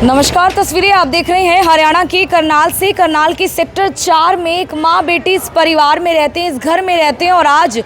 नमस्कार, तस्वीरें आप देख रहे हैं हरियाणा के करनाल से। करनाल की सेक्टर 4 में एक माँ बेटी इस परिवार में रहते हैं, इस घर में रहते हैं और आज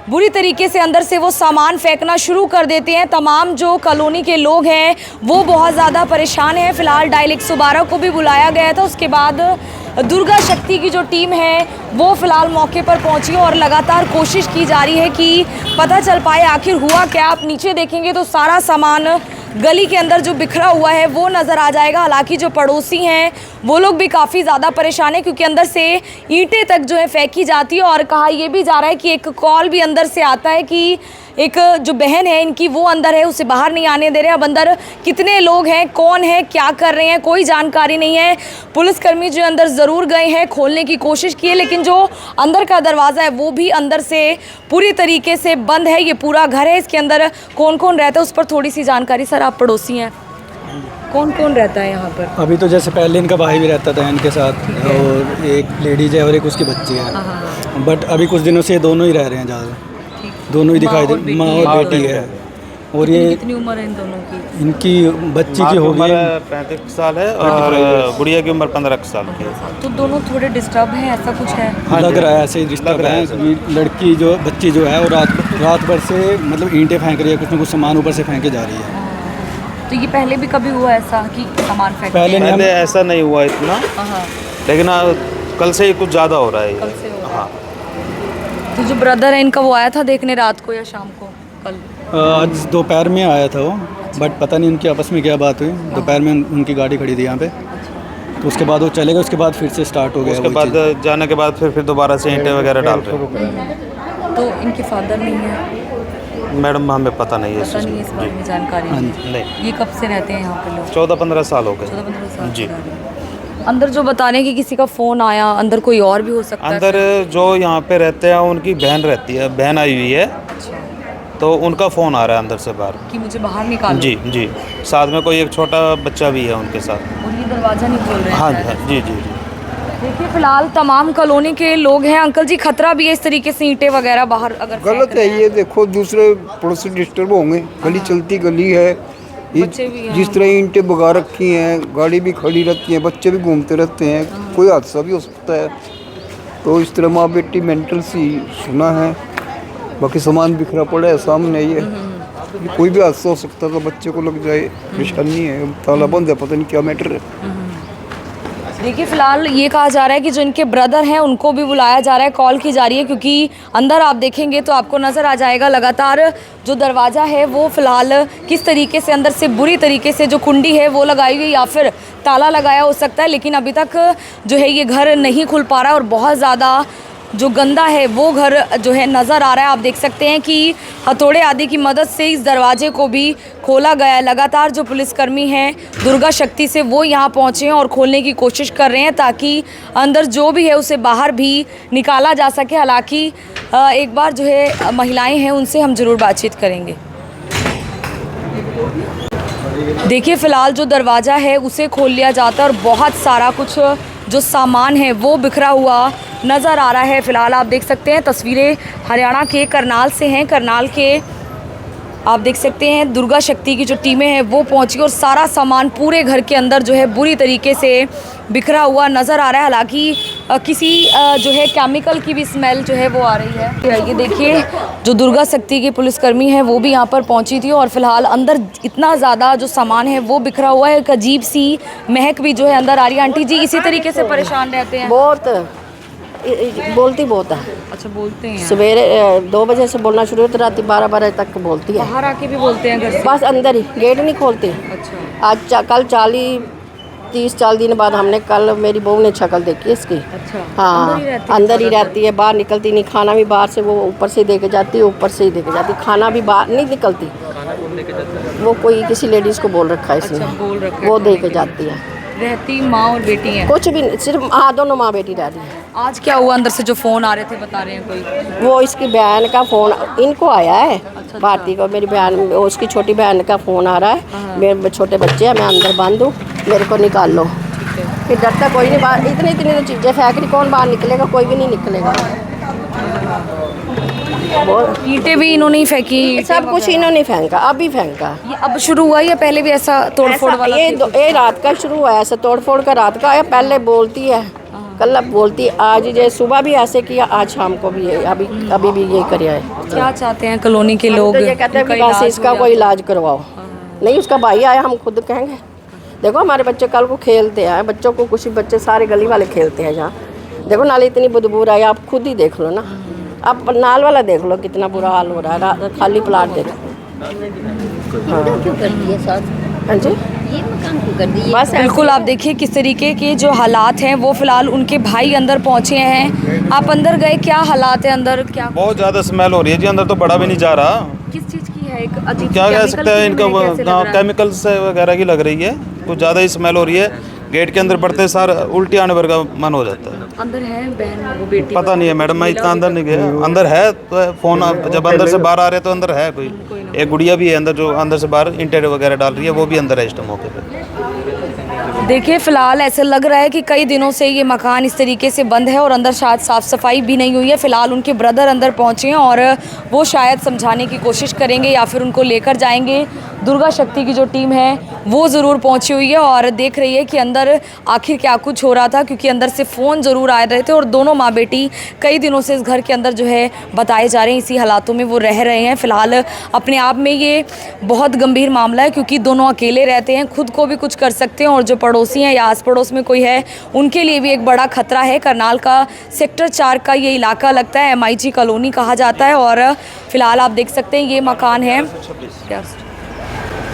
बुरी तरीके से अंदर से वो सामान फेंकना शुरू कर देते हैं। तमाम जो कॉलोनी के लोग हैं वो बहुत ज़्यादा परेशान हैं। फिलहाल डायल 112 को भी बुलाया गया था। उसके बाद दुर्गा शक्ति की जो टीम है वो फिलहाल मौके पर पहुंची और लगातार कोशिश की जा रही है कि पता चल पाए आखिर हुआ क्या। आप नीचे देखेंगे तो सारा सामान गली के अंदर जो बिखरा हुआ है वो नज़र आ जाएगा। हालांकि जो पड़ोसी हैं वो लोग भी काफ़ी ज़्यादा परेशान हैं क्योंकि अंदर से ईंटें तक जो है फेंकी जाती है। और कहा यह भी जा रहा है कि एक कॉल भी अंदर से आता है कि एक जो बहन है इनकी वो अंदर है, उसे बाहर नहीं आने दे रहे। अब अंदर कितने लोग हैं, कौन है, क्या कर रहे हैं, कोई जानकारी नहीं है। पुलिसकर्मी जो अंदर ज़रूर गए हैं, खोलने की कोशिश की है, लेकिन जो अंदर का दरवाज़ा है वो भी अंदर से पूरी तरीके से बंद है। ये पूरा घर है, इसके अंदर कौन कौन रहता है उस पर थोड़ी सी जानकारी। सर, आप पड़ोसी हैं, कौन कौन रहता है यहाँ पर? अभी तो जैसे पहले इनका भाई भी रहता था इनके साथ, और एक लेडीज है और एक उसकी बच्ची है। बट अभी कुछ दिनों से ये दोनों ही रह रहे हैं ज़्यादा, दोनों ही दिखाई दे, माँ और बेटी है। और ये कितनी उम्र है इन दोनों की? इनकी बच्ची की होगी 35 साल है और गुड़िया की उम्र 15 साल की है। तो दोनों थोड़े डिस्टर्ब हैं, ऐसा कुछ है? लग रहा है, ऐसे ही डिस्टर्ब है। लड़की जो बच्ची जो है वो रात भर से मतलब ईंटें फेंक रही है, कुछ ना कुछ सामान ऊपर से फेंके जा रही है। तो ये पहले भी कभी हुआ ऐसा कि सामान फेंक? पहले ऐसा नहीं हुआ इतना, लेकिन कल से ही कुछ ज़्यादा हो रहा है। कल से हो रहा है। तो जो ब्रदर है इनका वो आया था देखने रात को या शाम को? कल आज दोपहर में आया था वो, बट पता नहीं उनकी आपस में क्या बात हुई। दोपहर में उनकी गाड़ी खड़ी थी यहाँ पे, तो उसके बाद वो चले गए। उसके बाद फिर से स्टार्ट हो गया। उसके बाद जाने के बाद फिर दोबारा से ईंटें वगैरह डाल रहे हैं। तो इनके फादर नहीं है? मैडम हमें पता नहीं है, पता नहीं है, इस बारे में जानकारी नहीं। ये कब से रहते हैं यहाँ पे लोग? 14-15 साल हो गए। 14-15 साल जी। अंदर जो बता रहे हैं कि किसी का फ़ोन आया, अंदर कोई और भी हो सकता है? अंदर जो यहाँ पे रहते हैं उनकी बहन रहती है, बहन आई हुई है, तो उनका फ़ोन आ रहा है अंदर से बाहर कि मुझे बाहर निकालो। जी जी। साथ में कोई एक छोटा बच्चा भी है उनके साथ। और ये दरवाज़ा नहीं खोल रहे हैं? हाँ जी जी जी। देखिए फिलहाल तमाम कॉलोनी के लोग हैं। अंकल जी, खतरा भी है इस तरीके से ईंटें वगैरह बाहर अगर गलत है ये। देखो दूसरे पड़ोसी डिस्टर्ब होंगे, गली चलती गली है। बच्चे भी हैं। जिस तरह ईंटें बगा रखी हैं, गाड़ी भी खड़ी रहती है, बच्चे भी घूमते रहते हैं, कोई हादसा भी हो सकता है। तो इस तरह माँ बेटी मेंटल सी सुना है। बाकी सामान बिखरा पड़ा है सामने, ये कोई भी हादसा हो सकता था, बच्चे को लग जाए, परेशानी है। ताला बंद है, पता नहीं क्या मैटर है। देखिए फिलहाल ये कहा जा रहा है कि जो इनके ब्रदर हैं उनको भी बुलाया जा रहा है, कॉल की जा रही है, क्योंकि अंदर आप देखेंगे तो आपको नज़र आ जाएगा लगातार जो दरवाज़ा है वो फ़िलहाल किस तरीके से अंदर से बुरी तरीके से जो कुंडी है वो लगाई हुई या फिर ताला लगाया हो सकता है। लेकिन अभी तक जो है ये घर नहीं खुल पा रहा और बहुत ज़्यादा जो गंदा है वो घर जो है नज़र आ रहा है। आप देख सकते हैं कि हथौड़े आदि की मदद से इस दरवाजे को भी खोला गया है। लगातार जो पुलिसकर्मी हैं दुर्गा शक्ति से वो यहाँ पहुँचे हैं और खोलने की कोशिश कर रहे हैं ताकि अंदर जो भी है उसे बाहर भी निकाला जा सके। हालांकि एक बार जो है महिलाएं हैं उनसे हम ज़रूर बातचीत करेंगे। देखिए फ़िलहाल जो दरवाज़ा है उसे खोल लिया जाता है और बहुत सारा कुछ जो सामान है वो बिखरा हुआ नज़र आ रहा है। फ़िलहाल आप देख सकते हैं तस्वीरें हरियाणा के करनाल से हैं। करनाल के आप देख सकते हैं दुर्गा शक्ति की जो टीमें हैं वो पहुंची और सारा सामान पूरे घर के अंदर जो है बुरी तरीके से बिखरा हुआ नज़र आ रहा है। हालांकि किसी जो है केमिकल की भी स्मेल जो है वो आ रही है। ये देखिए जो दुर्गा शक्ति की पुलिसकर्मी है वो भी यहाँ पर पहुँची थी और फिलहाल अंदर इतना ज़्यादा जो सामान है वो बिखरा हुआ है। एक अजीब सी महक भी जो है अंदर आ रही है। आंटी जी इसी तरीके से परेशान रहते हैं? बहुत बोलती बहुत है। अच्छा, बोलते हैं? सवेरे 2 बजे से बोलना शुरू होता, रात 12 बजे तक बोलती है। बाहर आके भी बोलते हैं घर से? बस अंदर ही, गेट नहीं खोलते। अच्छा। आज कल 30-40 दिन बाद हमने कल मेरी बहू ने शक्ल देखी इसकी। अच्छा। हाँ, अंदर ही रहती है, बाहर निकलती नहीं। खाना भी बाहर से वो ऊपर से ही दे के जाती है, ऊपर से ही दे के जाती है। खाना भी बाहर नहीं निकलती। वो कोई किसी लेडीज़ को बोल रखा है इसने। अच्छा, बोल रखा है। वो दे के जाती है। रहती माँ और बेटी हैं? कुछ भी नहीं, सिर्फ हाँ दोनों माँ बेटी रह रही है। आज क्या हुआ? अंदर से जो फ़ोन आ रहे थे बता रहे हैं कोई? वो इसकी बहन का फ़ोन इनको आया है। भारती को, मेरी बहन, उसकी छोटी बहन का फ़ोन आ रहा है। मेरे छोटे बच्चे हैं, मैं अंदर बंद हूँ, मेरे को निकाल लो। फिर डरता कोई नहीं, बाहर इतनी तो चीज़ें फेंक रही, कौन बाहर निकलेगा? कोई भी नहीं निकलेगा। वो ईंटें भी इन्होंने ही फेंकी? सब कुछ इन्होंने फेंका, अभी फेंका। ये अब शुरू हुआ या पहले भी ऐसा तोड़फोड़ वाला? ये रात का शुरू हुआ, ऐसा तोड़फोड़ का रात का है। पहले बोलती है, कल अब बोलती, आज ये सुबह भी ऐसे किया, आज शाम को भी है, अभी भी ये कर है। क्या चाहते हैं कॉलोनी के लोग? तो ये कहते हैं कि बस इसका कोई इलाज करवाओ। नहीं, उसका भाई आया, हम खुद कहेंगे। देखो हमारे बच्चे कल को खेलते हैं, बच्चों को कुछ बच्चे सारे गली वाले खेलते हैं यहाँ। देखो नाले इतनी बदबू आई, आप खुद ही देख लो ना। आप नाल वाला देख लो कितना बुरा हाल हो रहा है, खाली प्लाट देखो। हाँ जी, ये मकान क्यों कर दिए? बस बिल्कुल, आप देखिए किस तरीके के जो हालात हैं वो फिलहाल उनके भाई अंदर पहुंचे हैं। आप अंदर गए, क्या हालात है अंदर? क्या बहुत ज़्यादा स्मेल हो रही है जी, अंदर तो बड़ा भी नहीं जा रहा। किस चीज़ की है? एक अजीब क्या कह chemical सकते हैं, की इनका है, कैसे लग रहा है? केमिकल्स वगैरह की लग रही है, कुछ ज़्यादा ही स्मेल हो रही है। गेट के अंदर पड़ते सार उल्टी आने भर का मन हो जाता है। अंदर है बहन, वो बेटी? पता नहीं है मैडम, मैं इतना अंदर नहीं गया। अंदर है तो फोन, जब अंदर से बाहर आ रहे तो अंदर है कोई। एक गुड़िया भी है अंदर, जो अंदर से बाहर इंटर वगैरह डाल रही है, वो भी अंदर है इस टाइम मौके पे। देखिए फिलहाल ऐसे लग रहा है कि कई दिनों से ये मकान इस तरीके से बंद है और अंदर शायद साफ़ सफाई भी नहीं हुई है। फिलहाल उनके ब्रदर अंदर पहुंचे हैं और वो शायद समझाने की कोशिश करेंगे या फिर उनको लेकर जाएंगे। दुर्गा शक्ति की जो टीम है वो ज़रूर पहुंची हुई है और देख रही है कि अंदर आखिर क्या कुछ हो रहा था, क्योंकि अंदर से फ़ोन ज़रूर आ रहे थे और दोनों माँ बेटी कई दिनों से इस घर के अंदर जो है बताए जा रहे हैं इसी हालातों में वो रह रहे हैं। फ़िलहाल अपने आप में ये बहुत गंभीर मामला है, क्योंकि दोनों अकेले रहते हैं, खुद को भी कुछ कर सकते हैं और जो पड़ोसी हैं या आस पड़ोस में कोई है उनके लिए भी एक बड़ा खतरा है। करनाल का सेक्टर 4 का ये इलाका लगता है, MIG कॉलोनी कहा जाता है और फिलहाल आप देख सकते हैं ये मकान है।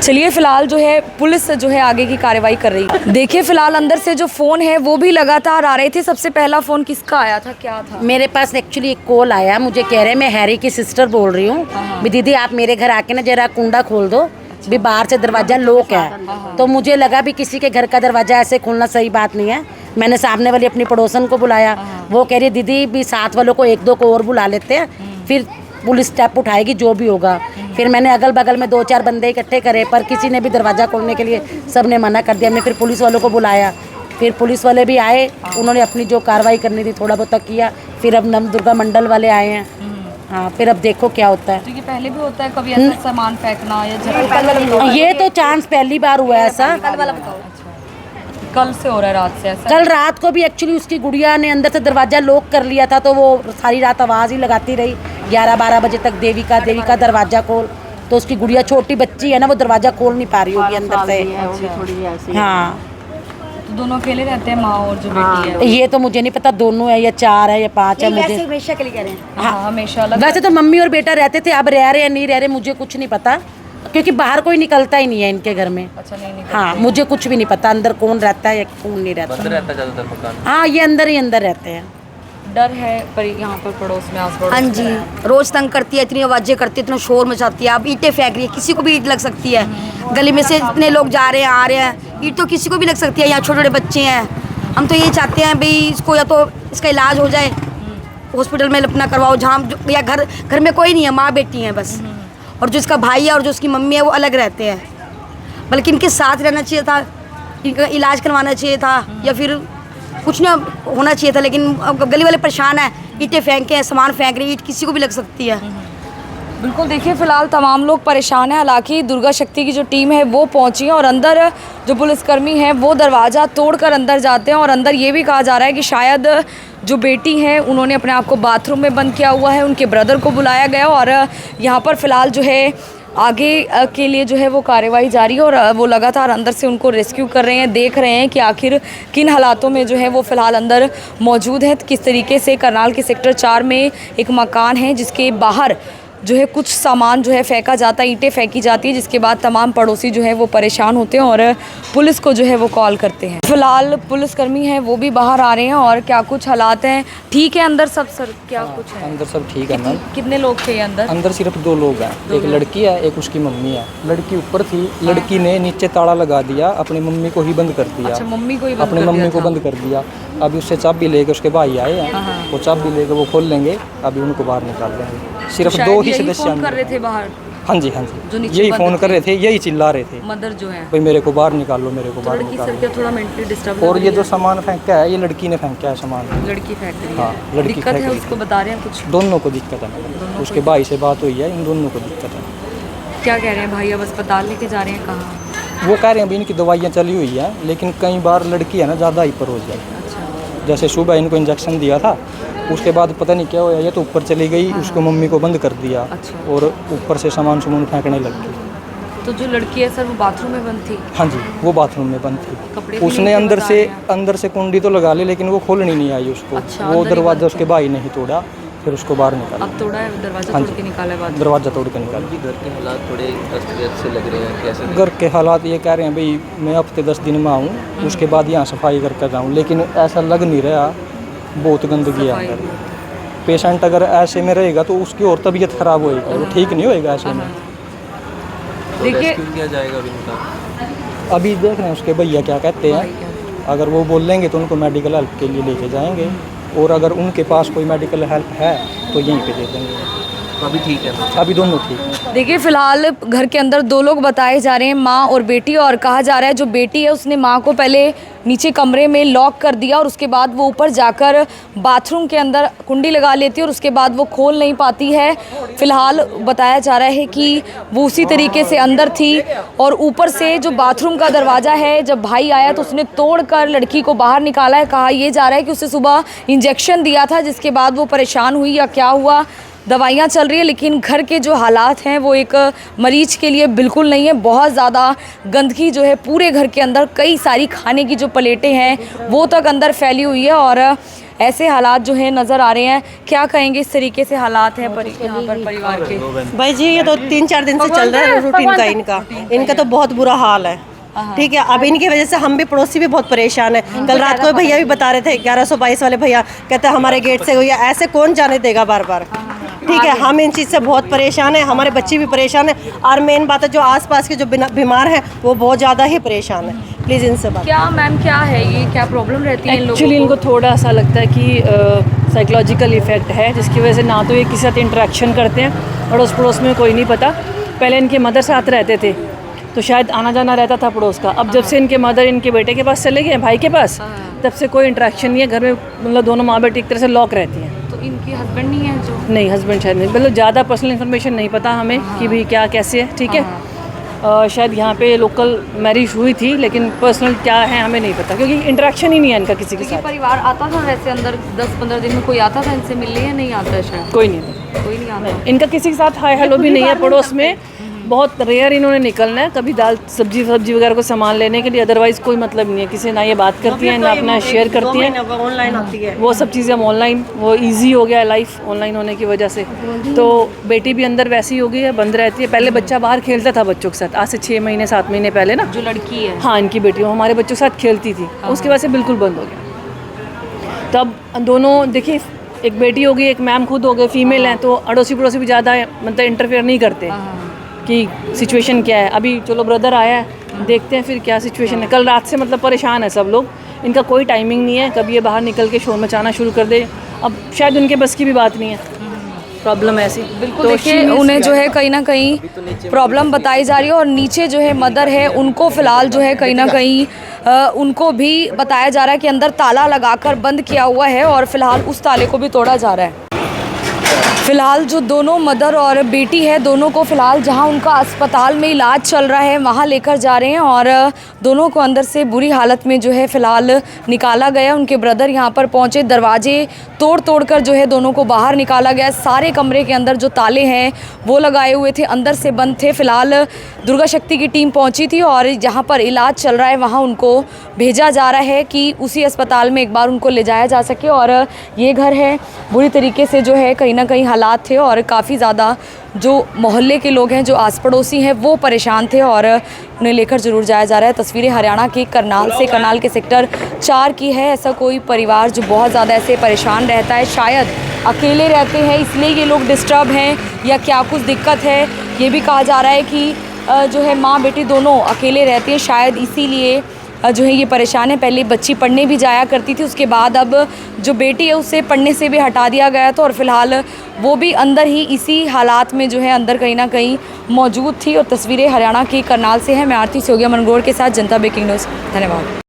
चलिए फिलहाल जो है पुलिस जो है आगे की कार्रवाई कर रही है। देखिए फिलहाल अंदर से जो फ़ोन है वो भी लगातार आ रहे थे। सबसे पहला फ़ोन किसका आया था, क्या था? मेरे पास एक्चुअली एक कॉल आया, मुझे कह रहे मैं हैरी की सिस्टर बोल रही हूँ भी दीदी आप मेरे घर आके ना जरा कुंडा खोल दो, भी बाहर से दरवाज़ा लॉक है। तो मुझे लगा भी किसी के घर का दरवाज़ा ऐसे खोलना सही बात नहीं है। मैंने सामने वाली अपनी पड़ोसन को बुलाया, वो कह रही दीदी भी साथ वालों को 1-2 को और बुला लेते हैं, फिर पुलिस स्टेप उठाएगी जो भी होगा। फिर मैंने अगल बगल में 2-4 बंदे इकट्ठे करे, पर किसी ने भी दरवाज़ा खोलने के लिए सब ने मना कर दिया। मैं फिर पुलिस वालों को बुलाया, फिर पुलिस वाले भी आए, उन्होंने अपनी जो कार्रवाई करनी थी थोड़ा बहुत किया। फिर अब नव दुर्गा मंडल वाले आए हैं। हाँ, फिर अब देखो क्या होता है। तो ये पहले भी होता है कभी ऐसा सामान फेंकना या झगड़ा? ये तो चांस पहली बार हुआ है ऐसा। कल से हो रहा है, रात से ऐसा? कल रात को भी एक्चुअली उसकी गुड़िया ने अंदर से दरवाज़ा लॉक कर लिया था, तो वो सारी रात आवाज़ ही लगाती रही 11-12 बजे तक, देविका दरवाज़ा खोल। तो उसकी गुड़िया छोटी बच्ची है ना, वो दरवाज़ा खोल नहीं पा रही होगी अंदर से। हाँ, तो दोनों अकेले रहते हैं, माँ और जो बेटी है? ये तो मुझे नहीं पता दोनों है या 4 है या 5 है, मुझे हमेशा के लिए कह रहे हैं? हाँ, हमेशा अलग। वैसे तो मम्मी और बेटा रहते थे, अब रह रहे हैं नहीं रह रहे मुझे कुछ नहीं पता, क्योंकि बाहर कोई निकलता ही नहीं है इनके घर में। अच्छा, नहीं हाँ, मुझे कुछ भी नहीं पता अंदर कौन रहता है या कौन नहीं रहता। अंदर रहता है ज़्यादातर मकान। हाँ, ये अंदर ही अंदर रहते हैं। डर है पर यहाँ पर पड़ोस में, आस पड़ोस हाँ में? जी, रोज तंग करती है, इतनी आवाज़ें करती है, इतना शोर मचाती है। अब ईंटें फेंक रही है, किसी को भी ईंट लग सकती है। गली में से इतने लोग जा रहे हैं आ रहे हैं, ईंट तो किसी को भी लग सकती है। यहाँ छोटे छोटे बच्चे हैं, हम तो यही चाहते हैं भाई इसको या तो इसका इलाज हो जाए, हॉस्पिटल में अपना करवाओ, जहाँ या घर में कोई नहीं है, माँ बेटी हैं बस। और जो इसका भाई है और जो उसकी मम्मी है वो अलग रहते हैं, बल्कि इनके साथ रहना चाहिए था, इनका इलाज करवाना चाहिए था या फिर कुछ ना होना चाहिए था। लेकिन अब गली वाले परेशान है, ईंटें फेंके हैं, सामान फेंक रही है, ईंट किसी को भी लग सकती है। बिल्कुल, देखिए फिलहाल तमाम लोग परेशान हैं। हालांकि दुर्गा शक्ति की जो टीम है वो पहुंची है और अंदर जो पुलिसकर्मी हैं वो दरवाज़ा तोड़कर अंदर जाते हैं और अंदर ये भी कहा जा रहा है कि शायद जो बेटी है उन्होंने अपने आप को बाथरूम में बंद किया हुआ है। उनके ब्रदर को बुलाया गया और यहाँ पर फ़िलहाल जो है आगे के लिए जो है वो कार्रवाई जारी है और वो लगातार अंदर से उनको रेस्क्यू कर रहे हैं, देख रहे हैं कि आखिर किन हालातों में जो है वो फ़िलहाल अंदर मौजूद है। किस तरीके से करनाल के सेक्टर 4 में एक मकान है जिसके बाहर जो है कुछ सामान जो है फेंका जाता है, ईंटें फेंकी जाती है, जिसके बाद तमाम पड़ोसी जो है वो परेशान होते हैं और पुलिस को जो है वो कॉल करते हैं। फिलहाल पुलिसकर्मी हैं वो भी बाहर आ रहे हैं और क्या कुछ हालात हैं, ठीक है अंदर सब? सर क्या कुछ है अंदर? सब ठीक है मैम। कितने लोग थे अंदर? अंदर सिर्फ 2 लोग हैं, एक लड़की है एक उसकी मम्मी है। लड़की ऊपर थी, लड़की ने नीचे ताला लगा दिया, अपनी मम्मी को ही बंद कर दिया। अच्छा, मम्मी को ही अपनी मम्मी को बंद कर दिया। अभी उससे चाबी लेके उसके भाई आए हैं, वो चाबी लेके वो खोल लेंगे, अभी उनको बाहर निकाल देंगे। सिर्फ 2 ही सदस्य फोन कर रहे थे बाहर? हाँ जी हाँ जो जी, नीचे यही बंद फ़ोन कर थे। रहे थे, यही चिल्ला रहे थे मदर जो है भाई मेरे को बाहर निकालो, मेरे को तो बाहर लड़की सर निकालो। क्या थोड़ा मेंटली डिस्टर्ब और ये जो सामान फेंका है ये लड़की ने फेंका है सामान, लड़की फेंक रही हाँ, है, लड़की दिक्कत फेंक है रही उसको बता रहे हैं कुछ? दोनों को दिक्कत है मैडम, उसके भाई से बात हुई है, इन दोनों को दिक्कत है। क्या कह रहे हैं भाई? अब अस्पताल लेके जा रहे हैं कहाँ? वो कह रहे हैं अभी इनकी दवाइयाँ चली हुई हैं, लेकिन कई बार लड़की है ना ज़्यादा हाइपर हो जाए। अच्छा, जैसे सुबह इनको इंजेक्शन दिया था, उसके बाद पता नहीं क्या हुआ, ये तो ऊपर चली गई, उसको मम्मी को बंद कर दिया अच्छा। और ऊपर से सामान फेंकने लग गई। तो जो लड़की है सर वो बाथरूम में बंद थी? हाँ जी, वो बाथरूम में बंद कपड़े थी। भी उसने नहीं थे अंदर बता से रहे हैं। अंदर से कुंडी तो लगा ली, लेकिन वो खोलनी नहीं आई उसको। अच्छा, वो अंदर ही दरवाज़ा बंद उसके भाई ने ही तोड़ा, फिर उसको बाहर निकाला। अब तोड़ा है दरवाजा, हाँ तोड़ जी। के निकाला है बाथरूम। दरवाज़ा तोड़ के निकाला। घर के हालात थोड़े अस्त-व्यस्त से लग रहे हैं, कैसे? घर के हालात ये कह रहे हैं भाई मैं हफ्ते 10 दिन में आऊँ, उसके बाद यहाँ सफाई करके जाऊँ, लेकिन ऐसा लग नहीं रहा, बहुत गंदगी है सफाई अंदर। पेशेंट अगर ऐसे में रहेगा तो उसकी और तबीयत ख़राब होएगी, वो ठीक नहीं होएगा ऐसे में। तो देखिए रेस्क्यू किया जाएगा अभी उनका? अभी देख रहे हैं उसके भैया क्या कहते हैं, अगर वो बोल लेंगे तो उनको मेडिकल हेल्प के लिए लेके जाएंगे, और अगर उनके पास कोई मेडिकल हेल्प है तो यहीं पे दे देंगे। तो अभी ठीक है? अभी दोनों ठीक हैं। देखिए फिलहाल घर के अंदर दो लोग बताए जा रहे हैं, माँ और बेटी, और कहा जा रहा है जो बेटी है उसने माँ को पहले नीचे कमरे में लॉक कर दिया और उसके बाद वो ऊपर जाकर बाथरूम के अंदर कुंडी लगा लेती है और उसके बाद वो खोल नहीं पाती है। फिलहाल बताया जा रहा है कि वो उसी तरीके से अंदर थी और ऊपर से जो बाथरूम का दरवाज़ा है, जब भाई आया तो उसने तोड़कर लड़की को बाहर निकाला है। कहा यह जा रहा है कि उसे सुबह इंजेक्शन दिया था, जिसके बाद वो परेशान हुई या क्या हुआ, दवाइयाँ चल रही है, लेकिन घर के जो हालात हैं वो एक मरीज के लिए बिल्कुल नहीं है। बहुत ज़्यादा गंदगी जो है पूरे घर के अंदर, कई सारी खाने की जो प्लेटें हैं वो तक अंदर फैली हुई है और ऐसे हालात जो हैं नज़र आ रहे हैं। क्या कहेंगे, इस तरीके से हालात हैं यहाँ पर परिवार के? भाई जी ये तो 3-4 दिन से चल रहा है रूटीन का इनका तो बहुत बुरा हाल है। ठीक है, अब इनकी वजह से हम भी पड़ोसी भी बहुत परेशान है। कल रात को भैया भी बता रहे थे, 1122 वाले भैया कहते हैं हमारे गेट से हुई है, ऐसे कौन जाने देगा बार बार। ठीक है, हम इन चीज़ से बहुत परेशान हैं, हमारे बच्चे भी परेशान हैं, और मेन बात है जो आसपास के जो बीमार हैं वो बहुत ज़्यादा ही परेशान हैं। प्लीज़ इनसे बात। क्या मैम, क्या है ये, क्या प्रॉब्लम रहती है इन लोगों एक्चुअली इनको थोड़ा सा लगता है कि साइकोलॉजिकल इफ़ेक्ट है, जिसकी वजह से ना तो ये किसी साथ इंटरेक्शन करते हैं, अड़ोस पड़ोस में कोई नहीं पता। पहले इनके मदर साथ रहते थे तो शायद आना जाना रहता था पड़ोस का। अब जब से इनके मदर इनके बेटे के पास चले गए, भाई के पास, तब से कोई इंटरेक्शन नहीं है घर में। मतलब दोनों माँ बेटी एक तरह से लॉक रहती हैं। तो इनकी हस्बैंड नहीं है जो? नहीं, हस्बैंड शायद नहीं, मतलब ज़्यादा पर्सनल इन्फॉर्मेशन नहीं पता हमें कि भाई क्या कैसे है। ठीक है, शायद यहाँ पे लोकल मैरिज हुई थी, लेकिन पर्सनल क्या है हमें नहीं पता, क्योंकि इंटरेक्शन ही नहीं है इनका किसी के ये साथ। परिवार आता था वैसे अंदर 10-15 दिन में कोई आता था इनसे मिलने या नहीं आता है? शायद कोई नहीं, कोई नहीं आता। इनका किसी के साथ हाय हेलो भी नहीं है पड़ोस में। बहुत रेयर इन्होंने निकलना है, कभी दाल सब्जी वगैरह को सामान लेने के लिए, अदरवाइज़ कोई मतलब नहीं है किसी, ना ये बात करती हैं ना अपना शेयर करती हैं। ऑनलाइन आती है वो सब चीज़ें हम ऑनलाइन, वो इजी हो गया है लाइफ ऑनलाइन होने की वजह से। तो बेटी भी अंदर वैसी हो गई है, बंद रहती है। पहले बच्चा बाहर खेलता था बच्चों के साथ, आज से 6 महीने 7 महीने पहले ना, जो लड़की है हाँ इनकी बेटी, वो हमारे बच्चों के साथ खेलती थी, उसकी वजह से बिल्कुल बंद हो गया। तब दोनों देखिए, एक बेटी हो गई, एक मैम खुद हो गए, फीमेल हैं, तो अड़ोसी पड़ोसी भी ज़्यादा मतलब इंटरफेयर नहीं करते कि सिचुएशन क्या है। अभी चलो ब्रदर आया है, देखते हैं फिर क्या सिचुएशन है। कल रात से मतलब परेशान है सब लोग, इनका कोई टाइमिंग नहीं है, कभी ये बाहर निकल के शोर मचाना शुरू कर दे। अब शायद उनके बस की भी बात नहीं है, प्रॉब्लम ऐसी। बिल्कुल, देखिए उन्हें जो है कहीं ना कहीं प्रॉब्लम बताई जा रही है और नीचे जो है मदर है उनको फ़िलहाल जो है कहीं ना कहीं उनको भी बताया जा रहा है कि अंदर ताला लगाकर बंद किया हुआ है और फ़िलहाल उस ताले को भी तोड़ा जा रहा है। फ़िलहाल जो दोनों मदर और बेटी है, दोनों को फ़िलहाल जहां उनका अस्पताल में इलाज चल रहा है वहां लेकर जा रहे हैं और दोनों को अंदर से बुरी हालत में जो है फ़िलहाल निकाला गया। उनके ब्रदर यहां पर पहुंचे, दरवाजे तोड़ कर जो है दोनों को बाहर निकाला गया। सारे कमरे के अंदर जो ताले हैं वो लगाए हुए थे, अंदर से बंद थे। फ़िलहाल दुर्गा शक्ति की टीम पहुँची थी और जहाँ पर इलाज चल रहा है वहाँ उनको भेजा जा रहा है कि उसी अस्पताल में एक बार उनको ले जाया जा सके। और ये घर है बुरी तरीके से जो है कहीं ना कहीं हालात थे और काफ़ी ज़्यादा जो मोहल्ले के लोग हैं, जो आस पड़ोसी हैं, वो परेशान थे और उन्हें लेकर ज़रूर जाया जा रहा है। तस्वीरें हरियाणा के करनाल से, करनाल के सेक्टर 4 की है। ऐसा कोई परिवार जो बहुत ज़्यादा ऐसे परेशान रहता है, शायद अकेले रहते हैं इसलिए ये लोग डिस्टर्ब हैं या क्या कुछ दिक्कत है। ये भी कहा जा रहा है कि जो है माँ बेटी दोनों अकेले रहते हैं, शायद इसीलिए जो है ये परेशान है। पहले बच्ची पढ़ने भी जाया करती थी, उसके बाद अब जो बेटी है उसे पढ़ने से भी हटा दिया गया था और फिलहाल वो भी अंदर ही इसी हालात में जो है अंदर कहीं ना कहीं मौजूद थी। और तस्वीरें हरियाणा के करनाल से हैं। मैं आरती सोगिया मनगोड़ के साथ जनता ब्रेकिंग न्यूज़। धन्यवाद।